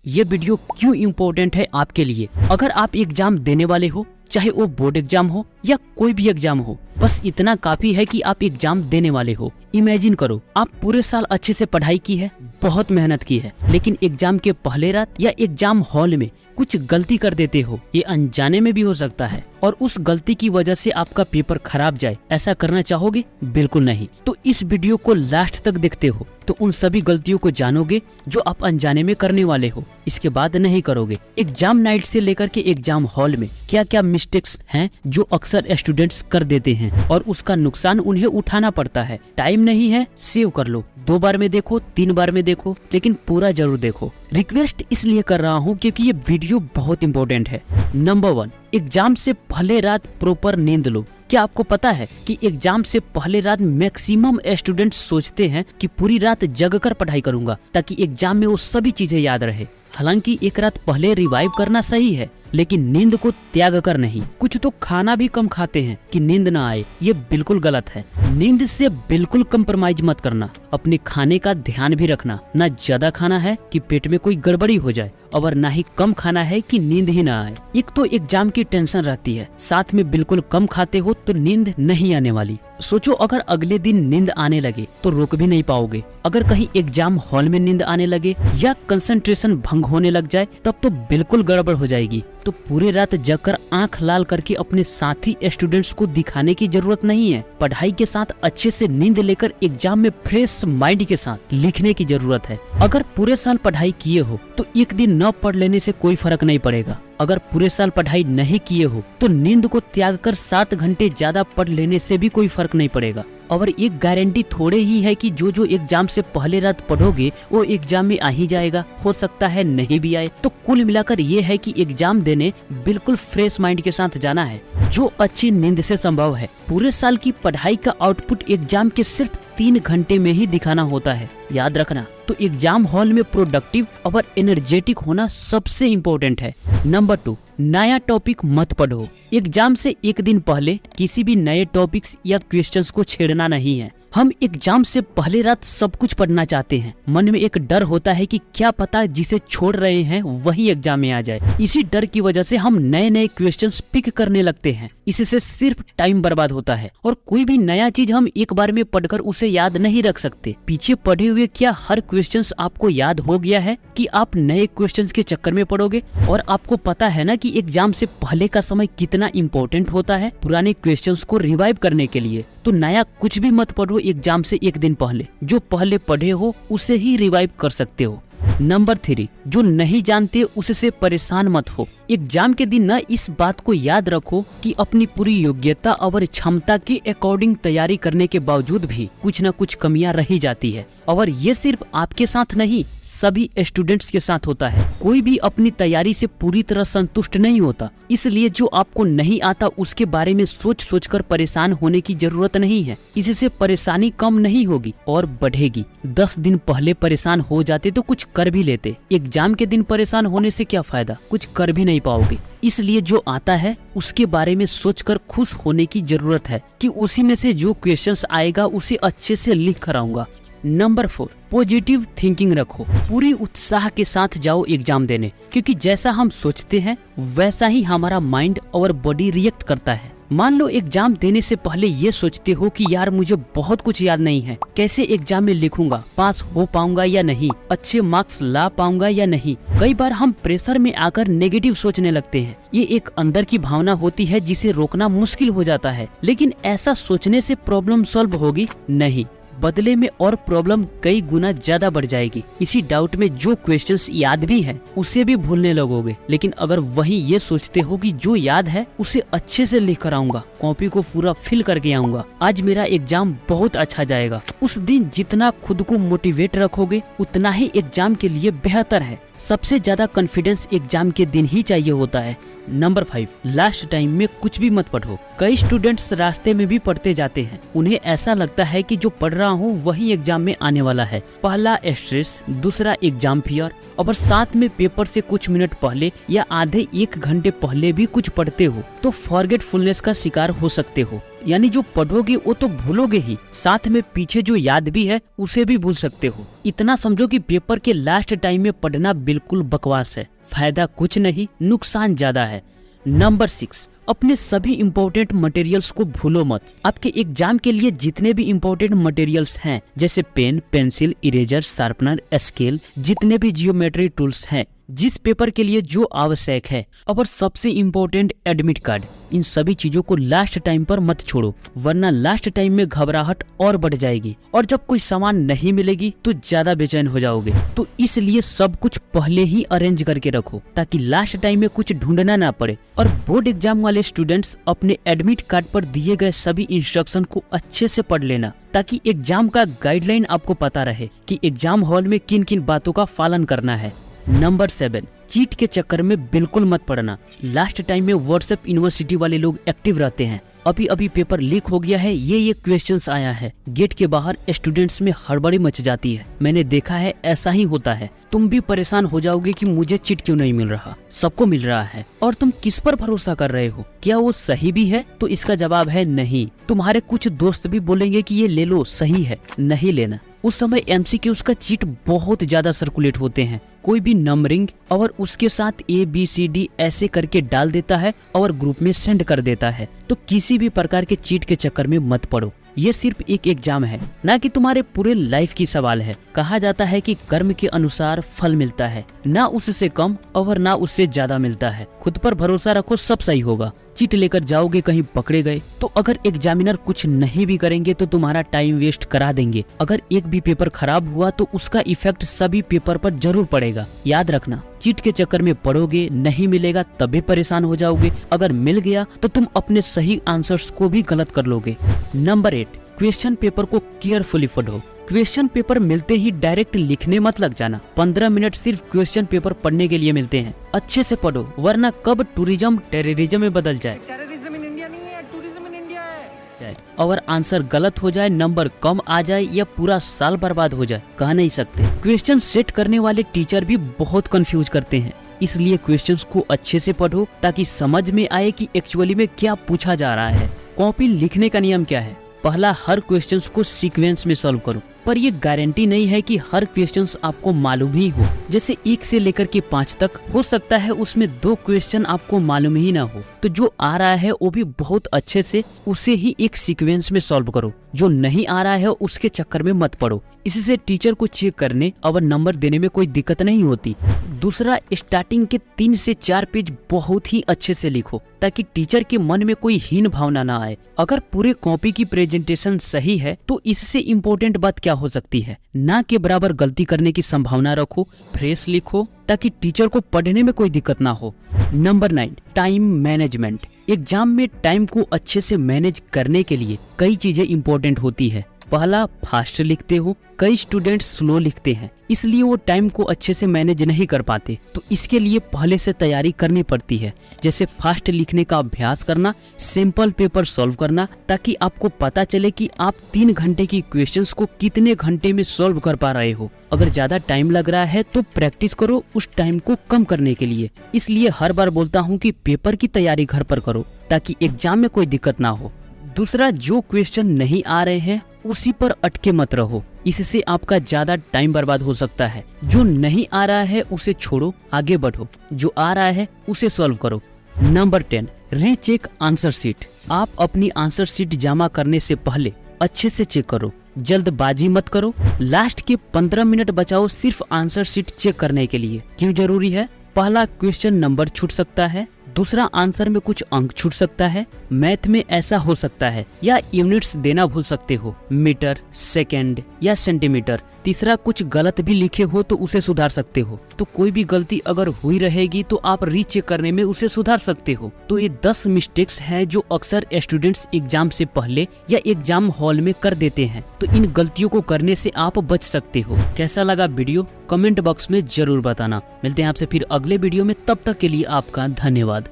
ये वीडियो क्यों इम्पोर्टेंट है आपके लिए। अगर आप एग्जाम देने वाले हो, चाहे वो बोर्ड एग्जाम हो या कोई भी एग्जाम हो, बस इतना काफी है कि आप एग्जाम देने वाले हो। इमेजिन करो, आप पूरे साल अच्छे से पढ़ाई की है, बहुत मेहनत की है, लेकिन एग्जाम के पहले रात या एग्जाम हॉल में कुछ गलती कर देते हो। ये अनजाने में भी हो सकता है और उस गलती की वजह से आपका पेपर खराब जाए। ऐसा करना चाहोगे? बिल्कुल नहीं। तो इस वीडियो को लास्ट तक देखते हो तो उन सभी गलतियों को जानोगे जो आप अनजाने में करने वाले हो, इसके बाद नहीं करोगे। एग्जाम नाइट से लेकर के एग्जाम हॉल में क्या क्या मिस्टेक्स हैं जो अक्सर स्टूडेंट्स कर देते हैं और उसका नुकसान उन्हें उठाना पड़ता है। टाइम नहीं है, सेव कर लो, 2 बार में देखो, 3 बार में देखो, लेकिन पूरा जरूर देखो। रिक्वेस्ट इसलिए कर रहा हूँ क्योंकि ये वीडियो बहुत इंपॉर्टेंट है। नंबर 1, एग्जाम से पहले रात प्रॉपर नींद लो। क्या आपको पता है कि एग्जाम से पहले रात मैक्सिमम स्टूडेंट्स सोचते हैं कि पूरी रात जगकर पढ़ाई करूंगा ताकि एग्जाम में वो सभी चीजें याद रहे। हालांकि एक रात पहले रिवाइव करना सही है, लेकिन नींद को त्याग कर नहीं। कुछ तो खाना भी कम खाते हैं कि नींद ना आए, ये बिल्कुल गलत है। नींद से बिल्कुल कंप्रोमाइज मत करना। अपने खाने का ध्यान भी रखना, ना ज्यादा खाना है कि पेट में कोई गड़बड़ी हो जाए और ना ही कम खाना है कि नींद ही ना आए। एक तो एग्जाम की टेंशन रहती है, साथ में बिल्कुल कम खाते हो तो नींद नहीं आने वाली। सोचो, अगर अगले दिन नींद आने लगे तो रोक भी नहीं पाओगे। अगर कहीं एग्जाम हॉल में नींद आने लगे या कंसंट्रेशन भंग होने लग जाए तब तो बिल्कुल गड़बड़ हो जाएगी। तो पूरे रात जगकर आंख लाल करके अपने साथी स्टूडेंट्स को दिखाने की जरूरत नहीं है। पढ़ाई के साथ अच्छे से नींद लेकर एग्जाम में फ्रेश माइंड के साथ लिखने की जरूरत है। अगर पूरे साल पढ़ाई किए हो तो एक दिन न पढ़ लेने से कोई फर्क नहीं पड़ेगा। अगर पूरे साल पढ़ाई नहीं किए हो तो नींद को त्याग कर 7 घंटे ज्यादा पढ़ लेने से भी कोई फर्क नहीं पड़ेगा। और एक गारंटी थोड़े ही है कि जो एग्जाम से पहले रात पढ़ोगे वो एग्जाम में आ ही जाएगा, हो सकता है नहीं भी आए। तो कुल मिलाकर ये है कि एग्जाम देने बिल्कुल फ्रेश माइंड के साथ जाना है, जो अच्छी नींद से संभव है। पूरे साल की पढ़ाई का आउटपुट एग्जाम के सिर्फ 3 घंटे में ही दिखाना होता है, याद रखना। तो एग्जाम हॉल में प्रोडक्टिव और एनर्जेटिक होना सबसे इम्पोर्टेंट है। नंबर 2, नया टॉपिक मत पढ़ो। एग्जाम से एक दिन पहले किसी भी नए टॉपिक्स या क्वेश्चंस को छेड़ना नहीं है। हम एग्जाम से पहले रात सब कुछ पढ़ना चाहते हैं। मन में एक डर होता है कि क्या पता जिसे छोड़ रहे हैं वही एग्जाम में आ जाए। इसी डर की वजह से हम नए नए क्वेश्चंस पिक करने लगते हैं। इससे सिर्फ टाइम बर्बाद होता है और कोई भी नया चीज हम एक बार में पढ़कर उसे याद नहीं रख सकते। पीछे पढ़े हुए क्या हर क्वेश्चंस आपको याद हो गया है कि आप नए क्वेश्चंस के चक्कर में पढ़ोगे? और आपको पता है ना कि एग्जाम से पहले का समय कितना इम्पोर्टेंट होता है पुराने क्वेश्चंस को रिवाइव करने के लिए। तो नया कुछ भी मत पढ़ो एग्जाम से एक दिन पहले। जो पहले पढ़े हो उसे ही रिवाइव कर सकते हो। नंबर 3, जो नहीं जानते उससे परेशान मत हो। एग्जाम के दिन न इस बात को याद रखो कि अपनी पूरी योग्यता और क्षमता के अकॉर्डिंग तैयारी करने के बावजूद भी कुछ न कुछ कमियां रही जाती है। और ये सिर्फ आपके साथ नहीं, सभी स्टूडेंट्स के साथ होता है। कोई भी अपनी तैयारी से पूरी तरह संतुष्ट नहीं होता। इसलिए जो आपको नहीं आता उसके बारे में सोच कर परेशान होने की जरूरत नहीं है। इससे परेशानी कम नहीं होगी और बढ़ेगी। 10 दिन पहले परेशान हो जाते तो कुछ कर भी लेते। एग्जाम के दिन परेशान होने से क्या फायदा, कुछ कर भी नहीं पाओगे। इसलिए जो आता है उसके बारे में सोचकर खुश होने की जरूरत है कि उसी में से जो क्वेश्चंस आएगा उसे अच्छे से लिख कर आऊंगा। नंबर 4, पॉजिटिव थिंकिंग रखो। पूरी उत्साह के साथ जाओ एग्जाम देने, क्योंकि जैसा हम सोचते हैं वैसा ही हमारा माइंड और बॉडी रिएक्ट करता है। मान लो एग्जाम देने से पहले ये सोचते हो कि यार मुझे बहुत कुछ याद नहीं है, कैसे एग्जाम में लिखूंगा, पास हो पाऊंगा या नहीं, अच्छे मार्क्स ला पाऊंगा या नहीं। कई बार हम प्रेशर में आकर नेगेटिव सोचने लगते हैं। ये एक अंदर की भावना होती है जिसे रोकना मुश्किल हो जाता है। लेकिन ऐसा सोचने से प्रॉब्लम सॉल्व होगी नहीं, बदले में और प्रॉब्लम कई गुना ज्यादा बढ़ जाएगी। इसी डाउट में जो क्वेश्चंस याद भी है उसे भी भूलने लगोगे। लेकिन अगर वही ये सोचते हो कि जो याद है उसे अच्छे से लिख कर आऊंगा, कॉपी को पूरा फिल करके आऊंगा, आज मेरा एग्जाम बहुत अच्छा जाएगा, उस दिन जितना खुद को मोटिवेट रखोगे उतना ही एग्जाम के लिए बेहतर है। सबसे ज्यादा कॉन्फिडेंस एग्जाम के दिन ही चाहिए होता है। नंबर 5, लास्ट टाइम में कुछ भी मत पढ़ो। कई स्टूडेंट्स रास्ते में भी पढ़ते जाते हैं। उन्हें ऐसा लगता है कि जो पढ़ रहा हूँ वही एग्जाम में आने वाला है। पहला स्ट्रेस, दूसरा एग्जाम फियर, और साथ में पेपर से कुछ मिनट पहले या आधे एक घंटे पहले भी कुछ पढ़ते हो तो फॉरगेटफुलनेस का शिकार हो सकते हो। यानी जो पढ़ोगे वो तो भूलोगे ही, साथ में पीछे जो याद भी है उसे भी भूल सकते हो। इतना समझो कि पेपर के लास्ट टाइम में पढ़ना बिल्कुल बकवास है, फायदा कुछ नहीं, नुकसान ज्यादा है। नंबर 6, अपने सभी इंपॉर्टेंट मटेरियल्स को भूलो मत। आपके एग्जाम के लिए जितने भी इंपॉर्टेंट मटेरियल्स हैं जैसे pen, pencil, eraser, sharpener, scale, जितने भी जियोमेट्री टूल्स हैं, जिस पेपर के लिए जो आवश्यक है, और सबसे इम्पोर्टेंट एडमिट कार्ड, इन सभी चीजों को लास्ट टाइम पर मत छोड़ो, वरना लास्ट टाइम में घबराहट और बढ़ जाएगी और जब कोई सामान नहीं मिलेगी तो ज्यादा बेचैन हो जाओगे। तो इसलिए सब कुछ पहले ही अरेंज करके रखो ताकि लास्ट टाइम में कुछ ढूंढना ना पड़े। और बोर्ड एग्जाम वाले स्टूडेंट्स अपने एडमिट कार्ड पर दिए गए सभी इंस्ट्रक्शन को अच्छे से पढ़ लेना ताकि एग्जाम का गाइडलाइन आपको पता रहे कि एग्जाम हॉल में किन किन बातों का पालन करना है। नंबर 7, चीट के चक्कर में बिल्कुल मत पड़ना। लास्ट टाइम में व्हाट्सएप यूनिवर्सिटी वाले लोग एक्टिव रहते हैं। अभी पेपर लीक हो गया है, ये क्वेश्चंस आया है, गेट के बाहर स्टूडेंट्स में हड़बड़ी मच जाती है। मैंने देखा है ऐसा ही होता है। तुम भी परेशान हो जाओगे कि मुझे चीट क्यों नहीं मिल रहा, सबको मिल रहा है। और तुम किस पर भरोसा कर रहे हो, क्या वो सही भी है? तो इसका जवाब है नहीं। तुम्हारे कुछ दोस्त भी बोलेंगे कि ये ले लो, सही है, नहीं लेना। उस समय एमसीक्यूज का चीट बहुत ज्यादा सर्कुलेट होते हैं। कोई भी नंबरिंग और उसके साथ ABCD ऐसे करके डाल देता है और ग्रुप में सेंड कर देता है। तो किसी भी प्रकार के चीट के चक्कर में मत पड़ो। ये सिर्फ एक एग्जाम है, ना कि तुम्हारे पूरे लाइफ की सवाल है। कहा जाता है कि कर्म के अनुसार फल मिलता है, ना उससे कम और ना उससे ज्यादा मिलता है। खुद पर भरोसा रखो, सब सही होगा। चीट लेकर जाओगे, कहीं पकड़े गए तो अगर एग्जामिनर कुछ नहीं भी करेंगे तो तुम्हारा टाइम वेस्ट करा देंगे। अगर एक भी पेपर खराब हुआ तो उसका इफेक्ट सभी पेपर पर जरूर पड़ेगा। याद रखना, चीट के चक्कर में पढ़ोगे, नहीं मिलेगा तभी परेशान हो जाओगे। अगर मिल गया तो तुम अपने सही आंसर्स को भी गलत कर लोगे। नंबर 8, क्वेश्चन पेपर को केयरफुली पढ़ो। क्वेश्चन पेपर मिलते ही डायरेक्ट लिखने मत लग जाना। 15 मिनट सिर्फ क्वेश्चन पेपर पढ़ने के लिए मिलते हैं। अच्छे से पढ़ो, वरना कब टूरिज्म टेररिज्म में बदल जाए। टेररिज्म इन इंडिया नहीं है, टूरिज्म इन इंडिया है। और आंसर गलत हो जाए, नंबर कम आ जाए या पूरा साल बर्बाद हो जाए, कह नहीं सकते। क्वेश्चन सेट करने वाले टीचर भी बहुत कंफ्यूज करते हैं, इसलिए क्वेश्चंस को अच्छे से पढ़ो ताकि समझ में आए कि एक्चुअली में क्या पूछा जा रहा है। कॉपी लिखने का नियम क्या है? पहला, हर क्वेश्चंस को सीक्वेंस में सॉल्व करो, पर ये गारंटी नहीं है कि हर क्वेश्चंस आपको मालूम ही हो। जैसे 1 से लेकर के 5 तक हो सकता है उसमें 2 क्वेश्चन आपको मालूम ही ना हो, तो जो आ रहा है वो भी बहुत अच्छे से उसे ही एक सीक्वेंस में सॉल्व करो। जो नहीं आ रहा है उसके चक्कर में मत पड़ो, इससे टीचर को चेक करने और नंबर देने में कोई दिक्कत नहीं होती। दूसरा, स्टार्टिंग के 3 से 4 पेज बहुत ही अच्छे से लिखो ताकि टीचर के मन में कोई हीन भावना ना आए। अगर पूरे कॉपी की प्रेजेंटेशन सही है तो इससे इम्पोर्टेंट बात क्या हो सकती है? ना के बराबर गलती करने की संभावना रखो, फ्रेश लिखो ताकि टीचर को पढ़ने में कोई दिक्कत ना हो। Number 9, time management. एग्जाम में टाइम को अच्छे से मैनेज करने के लिए कई चीजें इंपॉर्टेंट होती है। पहला, फास्ट लिखते हो, कई स्टूडेंट्स स्लो लिखते हैं इसलिए वो टाइम को अच्छे से मैनेज नहीं कर पाते, तो इसके लिए पहले से तैयारी करनी पड़ती है। जैसे फास्ट लिखने का अभ्यास करना, सिंपल पेपर सॉल्व करना, ताकि आपको पता चले कि आप 3 घंटे की क्वेश्चंस को कितने घंटे में सॉल्व कर पा रहे हो। अगर ज्यादा टाइम लग रहा है तो प्रैक्टिस करो उस टाइम को कम करने के लिए। इसलिए हर बार बोलता हूँ कि पेपर की तैयारी घर पर करो ताकि एग्जाम में कोई दिक्कत ना हो। दूसरा, जो क्वेश्चन नहीं आ रहे हैं उसी पर अटके मत रहो, इससे आपका ज्यादा टाइम बर्बाद हो सकता है। जो नहीं आ रहा है उसे छोड़ो, आगे बढ़ो, जो आ रहा है उसे सॉल्व करो। Number 10, recheck answer sheet. आप अपनी आंसर शीट जमा करने से पहले अच्छे से चेक करो, जल्दबाजी मत करो। लास्ट के 15 मिनट बचाओ सिर्फ आंसर शीट चेक करने के लिए। क्यों जरूरी है? पहला, क्वेश्चन नंबर छूट सकता है। दूसरा, आंसर में कुछ अंक छूट सकता है। मैथ में ऐसा हो सकता है, या यूनिट्स देना भूल सकते हो, मीटर, सेकंड या सेंटीमीटर। तीसरा, कुछ गलत भी लिखे हो तो उसे सुधार सकते हो। तो कोई भी गलती अगर हुई रहेगी तो आप रीचेक करने में उसे सुधार सकते हो। तो ये 10 मिस्टेक्स हैं जो अक्सर स्टूडेंट्स एग्जाम से पहले या एग्जाम हॉल में कर देते हैं। तो इन गलतियों को करने से आप बच सकते हो। कैसा लगा वीडियो कमेंट बॉक्स में जरूर बताना। मिलते हैं आपसे फिर अगले वीडियो में, तब तक के लिए आपका धन्यवाद।